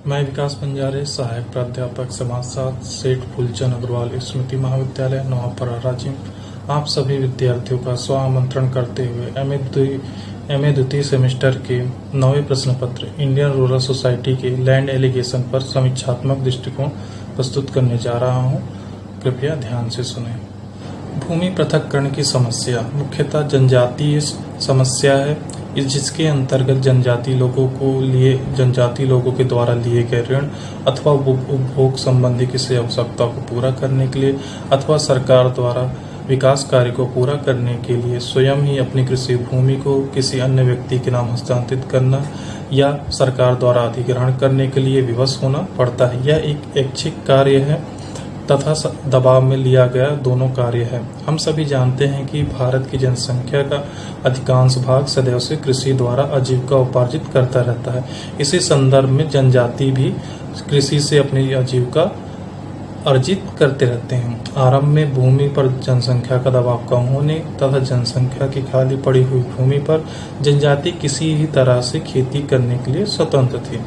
मैं विकास बंजारे, सहायक प्राध्यापक समाजशास्त्र, सेठ फूलचंद अग्रवाल स्मृति महाविद्यालय नवापरा रांची, आप सभी विद्यार्थियों का स्वामंत्रण करते हुए एमए द्वितीय सेमेस्टर के 9वें प्रश्न पत्र इंडियन रूरल सोसाइटी के लैंड एलिगेशन पर समीक्षात्मक दृष्टिकोण प्रस्तुत करने जा रहा हूं। कृपया ध्यान से सुनें। भूमि पृथक्करण की समस्या मुख्यतः जनजातीय समस्या है, जिसके अंतर्गत जनजाति लोगों के द्वारा लिए गए ऋण अथवा उपभोग संबंधी किसी आवश्यकता को पूरा करने के लिए अथवा सरकार द्वारा विकास कार्य को पूरा करने के लिए स्वयं ही अपनी कृषि भूमि को किसी अन्य व्यक्ति के नाम हस्तांतरित करना या सरकार द्वारा अधिग्रहण करने के लिए विवश होना पड़ता है। यह एक ऐच्छिक कार्य है तथा दबाव में लिया गया दोनों कार्य है। हम सभी जानते हैं कि भारत की जनसंख्या का अधिकांश भाग सदैव से कृषि द्वारा आजीविका उपार्जित करता रहता है। इसी संदर्भ में जनजाति भी कृषि से अपनी आजीविका अर्जित करते रहते हैं। आरंभ में भूमि पर जनसंख्या का दबाव कम होने तथा जनसंख्या की खाली पड़ी हुई भूमि पर जनजाति किसी भी तरह से खेती करने के लिए स्वतंत्र थी।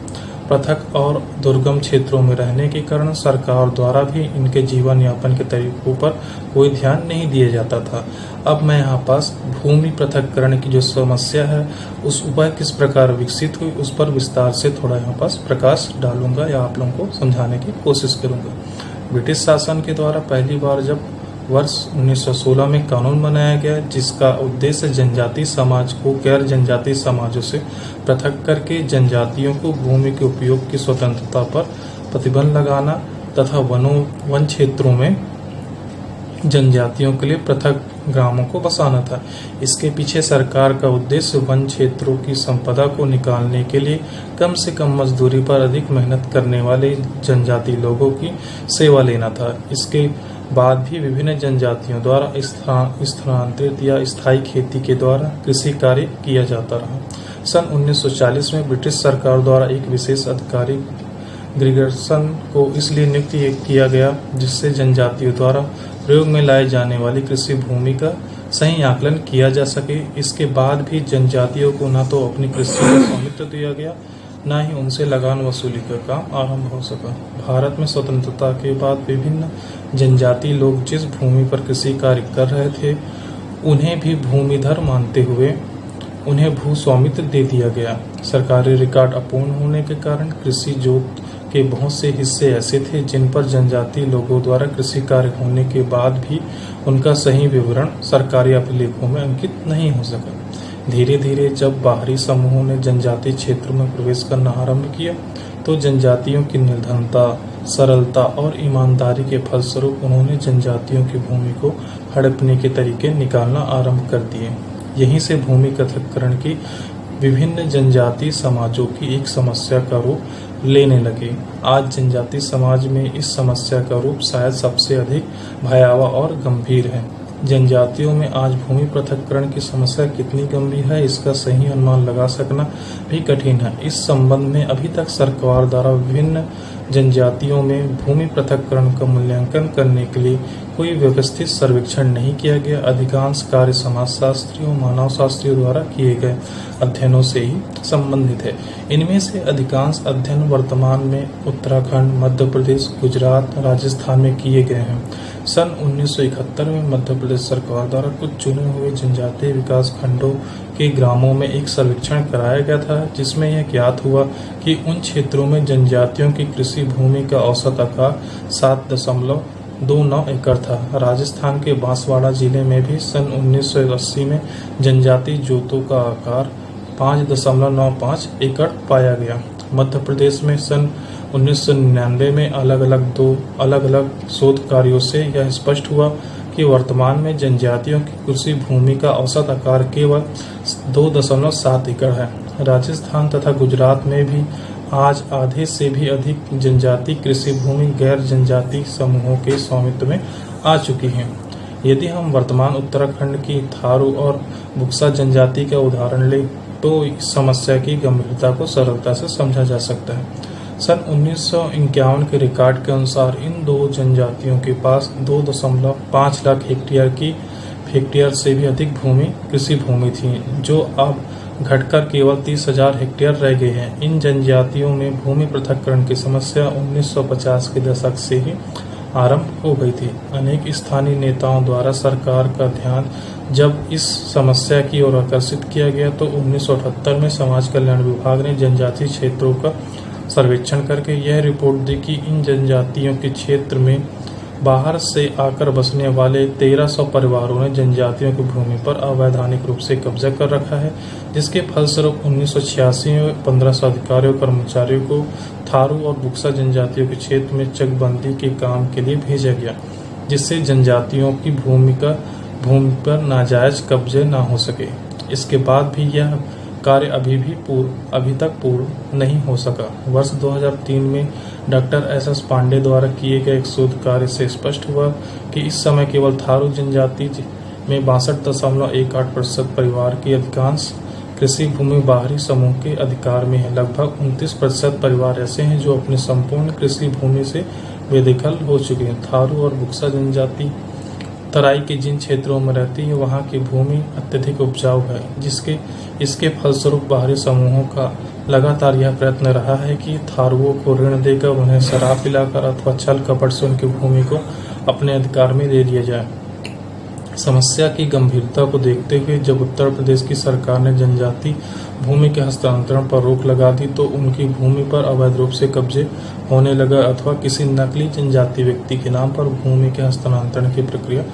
पृथक और दुर्गम क्षेत्रों में रहने के कारण सरकार द्वारा भी इनके जीवन यापन के तरीकों पर कोई ध्यान नहीं दिया जाता था। अब मैं यहाँ पास भूमि पृथक्करण की जो समस्या है उस उपाय किस प्रकार विकसित हुई उस पर विस्तार से थोड़ा यहाँ पास प्रकाश डालूंगा या आप लोगों को समझाने की कोशिश करूंगा। ब्रिटिश शासन के द्वारा पहली बार जब वर्ष 1916 में कानून बनाया गया, जिसका उद्देश्य जनजाति समाज को गैर जनजाति समाजों से पृथक करके जनजातियों को भूमि के उपयोग की स्वतंत्रता पर प्रतिबंध लगाना तथा वन क्षेत्रों में जनजातियों के लिए पृथक ग्रामों को बसाना था। इसके पीछे सरकार का उद्देश्य वन क्षेत्रों की संपदा को निकालने के लिए कम से कम मजदूरी पर अधिक मेहनत करने वाले जनजाति लोगों की सेवा लेना था। इसके बाद भी विभिन्न जनजातियों द्वारा स्थानांतरित या स्थायी खेती के द्वारा कृषि कार्य किया जाता रहा। सन 1940 में ब्रिटिश सरकार द्वारा एक विशेष अधिकारी ग्रिगर्सन को इसलिए नियुक्त किया गया जिससे जनजातियों द्वारा प्रयोग में लाई जाने वाली कृषि भूमि का सही आकलन किया जा सके। इसके बाद भी जनजातियों को न तो अपनी कृषि का स्वामित्व दिया गया, न ही उनसे लगान वसूली का काम आरंभ हो सका। भारत में स्वतंत्रता के बाद विभिन्न जनजाति लोग जिस भूमि पर कृषि कार्य कर रहे थे उन्हें भी भूमिधर मानते हुए उन्हें भू स्वामित्व दे दिया गया। सरकारी रिकॉर्ड अपूर्ण होने के कारण कृषि जोत के बहुत से हिस्से ऐसे थे जिन पर जनजाति लोगों द्वारा कृषि कार्य होने के बाद भी उनका सही विवरण सरकारी अभिलेखों में अंकित नहीं हो सका। धीरे धीरे जब बाहरी समूहों ने जनजाति क्षेत्र में प्रवेश करना आरंभ किया तो जनजातियों की निर्धनता, सरलता और ईमानदारी के फलस्वरूप उन्होंने जनजातियों की भूमि को हड़पने के तरीके निकालना आरंभ कर दिए। यहीं से भूमि पृथक्करण की विभिन्न जनजाति समाजों की एक समस्या का रूप लेने लगे। आज जनजाति समाज में इस समस्या का रूप शायद सबसे अधिक भयावह और गंभीर है। जनजातियों में आज भूमि पृथक्करण की समस्या कितनी गंभीर है इसका सही अनुमान लगा सकना भी कठिन है। इस संबंध में अभी तक सरकार द्वारा विभिन्न जनजातियों में भूमि पृथक्करण का मूल्यांकन करने के लिए कोई व्यवस्थित सर्वेक्षण नहीं किया गया। अधिकांश कार्य समाजशास्त्रियों, मानवशास्त्रियों द्वारा किए गए अध्ययनों से ही संबंधित है। इनमें से अधिकांश अध्ययन वर्तमान में उत्तराखंड, मध्य प्रदेश, गुजरात, राजस्थान में किए गए हैं। सन 1971 में मध्य प्रदेश सरकार द्वारा कुछ चुने हुए जनजातीय विकास खंडों के ग्रामों में एक सर्वेक्षण कराया गया था, जिसमें यह ज्ञात हुआ कि उन क्षेत्रों में जनजातियों की कृषि भूमि का औसत आकार 7.29 एकड़ था। राजस्थान के बांसवाड़ा जिले में भी सन 1980 में जनजाति जोतों का आकार 5.95 एकड़ पाया गया। मध्य प्रदेश में सन 1999 में दो अलग अलग शोध कार्यों से यह स्पष्ट हुआ कि वर्तमान में जनजातियों की कृषि भूमि का औसत आकार केवल 2.7 एकड़ है। राजस्थान तथा गुजरात में भी आज आधे से भी अधिक जनजाति कृषि भूमि गैर जनजाति समूहों के स्वामित्व में आ चुकी है। यदि हम वर्तमान उत्तराखंड की थारू और बुक्सा जनजाति का उदाहरण लें तो इस समस्या की गंभीरता को सरलता से समझा जा सकता है। सन 1951 के रिकॉर्ड के अनुसार इन दो जनजातियों के पास 2.5 लाख हेक्टेयर से भी अधिक कृषि भूमि थी, जो अब घटकर केवल 30,000 हेक्टेयर रह गए हैं। इन जनजातियों में भूमि पृथक्करण की समस्या 1950 के दशक से ही आरंभ हो गई थी। अनेक स्थानीय नेताओं द्वारा सरकार का ध्यान जब इस समस्या की ओर आकर्षित किया गया तो 1978 में समाज कल्याण विभाग ने जनजातीय क्षेत्रों का सर्वेक्षण करके यह रिपोर्ट दी कि इन जनजातियों के क्षेत्र में बाहर से आकर बसने वाले 1300 परिवारों ने जनजातियों की भूमि पर अवैधानिक रूप से कब्जा कर रखा है, जिसके फलस्वरूप 1986 में 1500 अधिकारियों कर्मचारियों को थारू और बुक्सा जनजातियों के क्षेत्र में चकबंदी के काम के लिए भेजा गया, जिससे जनजातियों की भूमि पर नाजायज कब्जे न हो सके। इसके बाद भी यह कार्य अभी तक पूर्ण नहीं हो सका। वर्ष 2003 में डॉक्टर एस पांडे द्वारा किए गए एक शोध कार्य से स्पष्ट हुआ कि इस समय केवल थारू जनजाति में 62.18% परिवार की अधिकांश कृषि भूमि बाहरी समूह के अधिकार में है। लगभग 29% परिवार ऐसे हैं जो अपनी संपूर्ण कृषि भूमि से बेदखल हो चुके हैं। थारू और बुक्सा जनजाति तराई के जिन क्षेत्रों में रहती है वहां की भूमि अत्यधिक उपजाऊ है, इसके फलस्वरूप बाहरी समूहों का लगातार यह प्रयत्न रहा है कि थारुओं को ऋण देकर उन्हें शराब पिलाकर अथवा छल कपट से उनकी भूमि को अपने अधिकार में ले लिया जाए। समस्या की गंभीरता को देखते हुए जब उत्तर प्रदेश की सरकार ने जनजाति भूमि के हस्तांतरण पर रोक लगा दी तो उनकी भूमि पर अवैध रूप से कब्जे होने लगा अथवा किसी नकली जनजाति व्यक्ति के नाम पर भूमि के हस्तांतरण की प्रक्रिया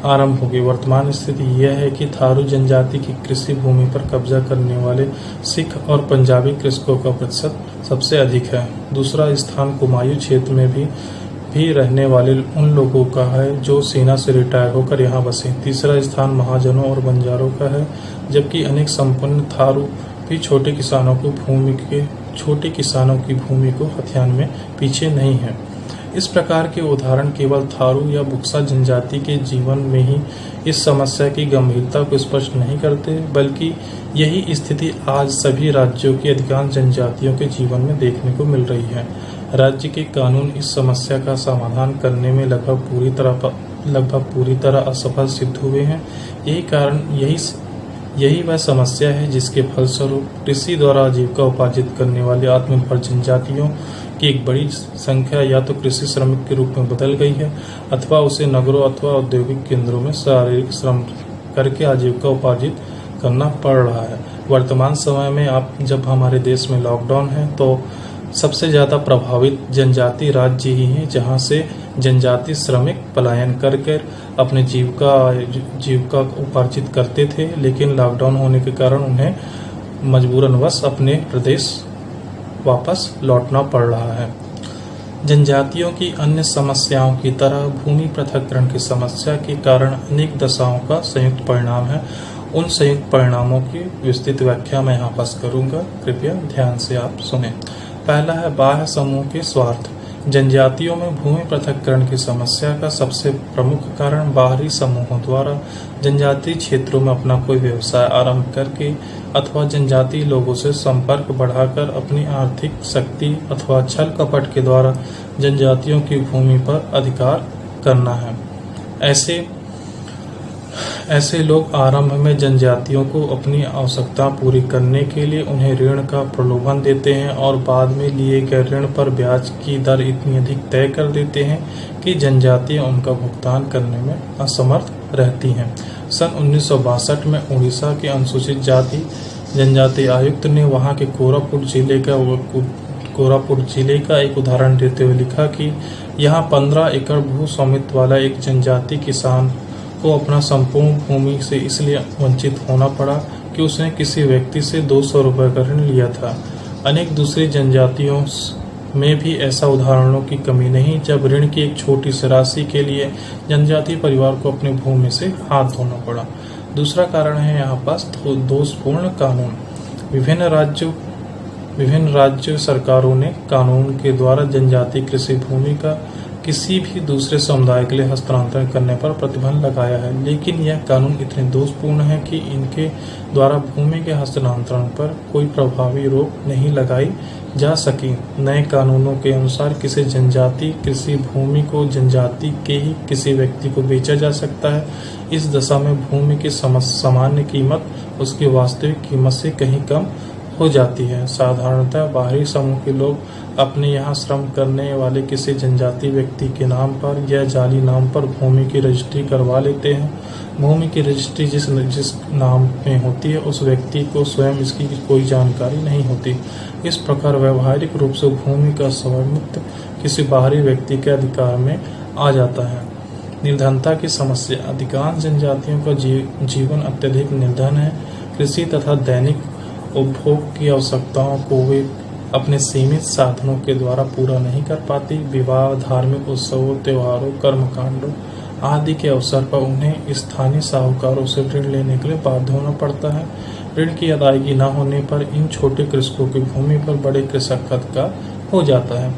आरंभ हो गई। वर्तमान स्थिति यह है कि थारू जनजाति की कृषि भूमि पर कब्जा करने वाले सिख और पंजाबी कृषकों का प्रतिशत सबसे अधिक है। दूसरा स्थान कुमायूं क्षेत्र में भी रहने वाले उन लोगों का है जो सेना से रिटायर होकर यहाँ बसे। तीसरा स्थान महाजनों और बंजारों का है, जबकि अनेक संपन्न थारू भी छोटे किसानों की भूमि को हथियाने में पीछे नहीं है। इस प्रकार के उदाहरण केवल थारू या बुक्सा जनजाति के जीवन में ही इस समस्या की गंभीरता को स्पष्ट नहीं करते, बल्कि यही स्थिति आज सभी राज्यों की अधिकांश जनजातियों के जीवन में देखने को मिल रही है। राज्य के कानून इस समस्या का समाधान करने में लगभग पूरी तरह असफल सिद्ध हुए हैं। यही वह समस्या है जिसके फलस्वरूप कृषि द्वारा आजीविका उपार्जित करने वाली आत्मनिर्भर जनजातियों की एक बड़ी संख्या या तो कृषि श्रमिक के रूप में बदल गई है अथवा उसे नगरों अथवा औद्योगिक केंद्रों में शारीरिक श्रम करके आजीविका उपार्जित करना पड़ रहा है। वर्तमान समय में जब हमारे देश में लॉकडाउन है तो सबसे ज्यादा प्रभावित जनजाति राज्य ही हैं, जहां से जनजाति श्रमिक पलायन कर अपने जीविका उपार्जित करते थे, लेकिन लॉकडाउन होने के कारण उन्हें मजबूरनवश अपने प्रदेश वापस लौटना पड़ रहा है। जनजातियों की अन्य समस्याओं की तरह भूमि पृथक्करण की समस्या के कारण अनेक दशाओं का संयुक्त परिणाम है। उन संयुक्त परिणामों की विस्तृत व्याख्या मैं यहाँ पास करूंगा, कृपया ध्यान से आप सुने। पहला है बाह्य समूह के स्वार्थ। जनजातियों में भूमि पृथक्करण की समस्या का सबसे प्रमुख कारण बाहरी समूहों द्वारा जनजातीय क्षेत्रों में अपना कोई व्यवसाय आरंभ करके अथवा जनजातीय लोगों से संपर्क बढ़ाकर अपनी आर्थिक शक्ति अथवा छल कपट के द्वारा जनजातियों की भूमि पर अधिकार करना है। ऐसे लोग आरंभ में जनजातियों को अपनी आवश्यकता पूरी करने के लिए उन्हें ऋण का प्रलोभन देते हैं और बाद में लिए गए ऋण पर ब्याज की दर इतनी अधिक तय कर देते हैं कि जनजातियां उनका भुगतान करने में असमर्थ रहती हैं। सन 1962 में उड़ीसा के अनुसूचित जाति जनजाति आयुक्त ने वहां के कोरापुट जिले का एक उदाहरण देते हुए लिखा कि यहाँ 15 एकड़ भू स्वामित्व वाला एक जनजाति किसान को अपना संपूर्ण भूमि से इसलिए वंचित होना पड़ा कि उसने किसी व्यक्ति से 200 रुपये का ऋण लिया था। अनेक दूसरी जनजातियों में भी ऐसा उदाहरणों की कमी नहीं जब ऋण की एक छोटी सी राशि के लिए जनजातीय परिवार को अपनी भूमि से हाथ धोना पड़ा। दूसरा कारण है यहाँ पास दोषपूर्ण कानून। विभिन्न राज्य सरकारों ने कानून के द्वारा जनजातीय कृषि भूमि का किसी भी दूसरे समुदाय के लिए हस्तांतरण करने पर प्रतिबंध लगाया है, लेकिन यह कानून इतने दोषपूर्ण है कि इनके द्वारा भूमि के हस्तांतरण पर कोई प्रभावी रोक नहीं लगाई जा सकी। नए कानूनों के अनुसार किसी जनजाति कृषि भूमि को जनजाति के ही किसी व्यक्ति को बेचा जा सकता है। इस दशा में भूमि की सामान्य कीमत उसकी वास्तविक कीमत से कहीं कम हो जाती है। साधारणतः बाहरी समूह के लोग अपने यहाँ श्रम करने वाले किसी जनजाति व्यक्ति के नाम पर या जाली नाम पर भूमि की रजिस्ट्री करवा लेते हैं। भूमि की रजिस्ट्री जिस नाम में होती है उस व्यक्ति को स्वयं इसकी कोई जानकारी नहीं होती। इस प्रकार व्यवहारिक रूप से भूमि का स्वामित्व किसी बाहरी व्यक्ति के अधिकार में आ जाता है। निर्धनता की समस्या। अधिकांश जनजातियों का जीवन अत्यधिक निर्धन है। कृषि तथा दैनिक उपभोग की आवश्यकताओं को वे अपने सीमित साधनों के द्वारा पूरा नहीं कर पाती। विवाह, धार्मिक उत्सवों, त्योहारों, कर्मकांडों आदि के अवसर पर उन्हें स्थानीय साहूकारों से ऋण लेने के लिए बाध्य होना पड़ता है। ऋण की अदायगी न होने पर इन छोटे कृषकों की भूमि पर बड़े कृषक का अधिकार हो जाता है।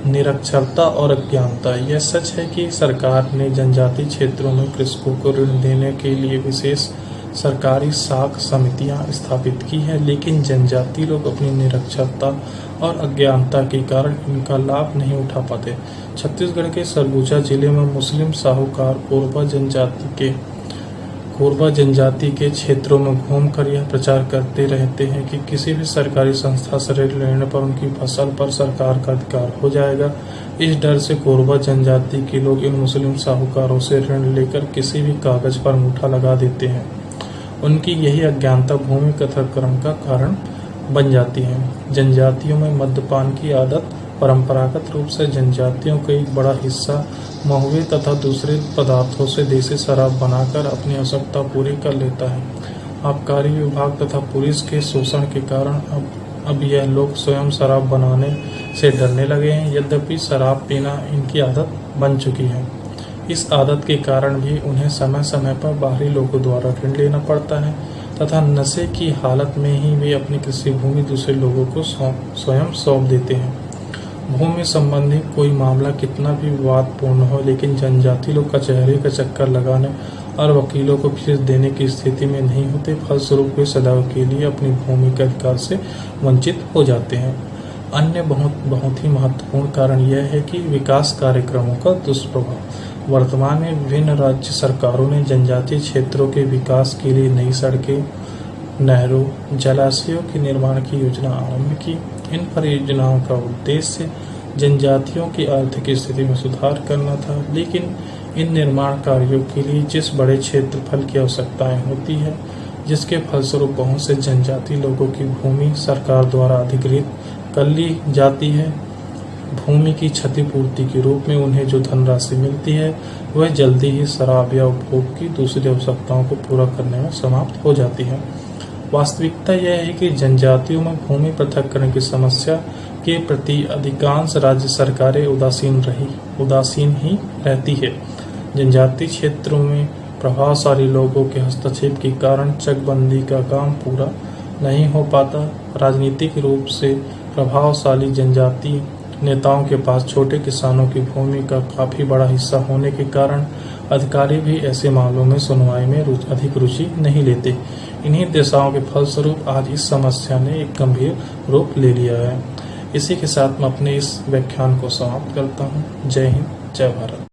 निरक्षरता और अज्ञानता। यह सच है कि सरकार ने जनजातीय क्षेत्रों में कृषकों को ऋण देने के लिए विशेष सरकारी साख समितियां स्थापित की है, लेकिन जनजातीय लोग अपनी निरक्षरता और अज्ञानता के कारण इनका लाभ नहीं उठा पाते। छत्तीसगढ़ के सरगुजा जिले में मुस्लिम साहूकार कोरबा जनजाति के क्षेत्रों में घूमकर यह प्रचार करते रहते हैं कि किसी भी सरकारी संस्था से ऋण लेने पर उनकी फसल पर सरकार का अधिकार हो जाएगा। इस डर से कोरबा जनजाति के लोग इन मुस्लिम साहूकारों से ऋण लेकर किसी भी कागज पर अंगूठा लगा देते हैं। उनकी यही अज्ञानता भूमि कथाक्रम का कारण बन जाती है। जनजातियों में मद्यपान की आदत। परंपरागत रूप से जनजातियों का एक बड़ा हिस्सा महुए तथा दूसरे पदार्थों से देसी शराब बनाकर अपनी आवश्यकता पूरी कर लेता है। आबकारी विभाग तथा पुलिस के शोषण के कारण अब यह लोग स्वयं शराब बनाने से डरने लगे हैं। यद्यपि शराब पीना इनकी आदत बन चुकी है। इस आदत के कारण भी उन्हें समय समय पर बाहरी लोगों द्वारा ऋण लेना पड़ता है तथा नशे की हालत में ही वे अपनी कृषि भूमि दूसरे लोगों को स्वयं सौंप देते हैं। भूमि संबंधी कोई मामला कितना भी विवादपूर्ण हो, लेकिन जनजाति लोग कचहरी का चक्कर लगाने और वकीलों को फीस देने की स्थिति में नहीं होते। फलस्वरूप वे सदैव के लिए अपनी भूमि के अधिकार से वंचित हो जाते हैं। अन्य बहुत ही महत्वपूर्ण कारण यह है कि विकास कार्यक्रमों का दुष्प्रभाव। वर्तमान में विभिन्न राज्य सरकारों ने जनजातीय क्षेत्रों के विकास के लिए नई सड़कें, नहरों, जलाशयों के निर्माण की योजना आरंभ की। इन परियोजनाओं का उद्देश्य जनजातियों की आर्थिक स्थिति में सुधार करना था, लेकिन इन निर्माण कार्यों के लिए जिस बड़े क्षेत्रफल की आवश्यकताएं होती है, जिसके फलस्वरूप बहुत से जनजाति लोगों की भूमि सरकार द्वारा अधिग्रहित कर ली जाती है। भूमि की क्षतिपूर्ति के रूप में उन्हें जो धनराशि मिलती है वह जल्दी ही शराब या उपभोग की दूसरी आवश्यकताओं को पूरा करने में समाप्त हो जाती है। वास्तविकता यह है कि जनजातियों में भूमि पृथक्करण की समस्या के प्रति अधिकांश राज्य सरकारें उदासीन ही रहती है। जनजातीय क्षेत्रों में प्रभावशाली लोगों के हस्तक्षेप के कारण चकबंदी का काम पूरा नहीं हो पाता। राजनीतिक रूप से प्रभावशाली जनजातीय नेताओं के पास छोटे किसानों की भूमि का काफी बड़ा हिस्सा होने के कारण अधिकारी भी ऐसे मामलों में सुनवाई में अधिक रुचि नहीं लेते। इन्हीं दशाओं के फलस्वरूप आज इस समस्या ने एक गंभीर रूप ले लिया है। इसी के साथ मैं अपने इस व्याख्यान को समाप्त करता हूँ। जय हिंद, जय भारत।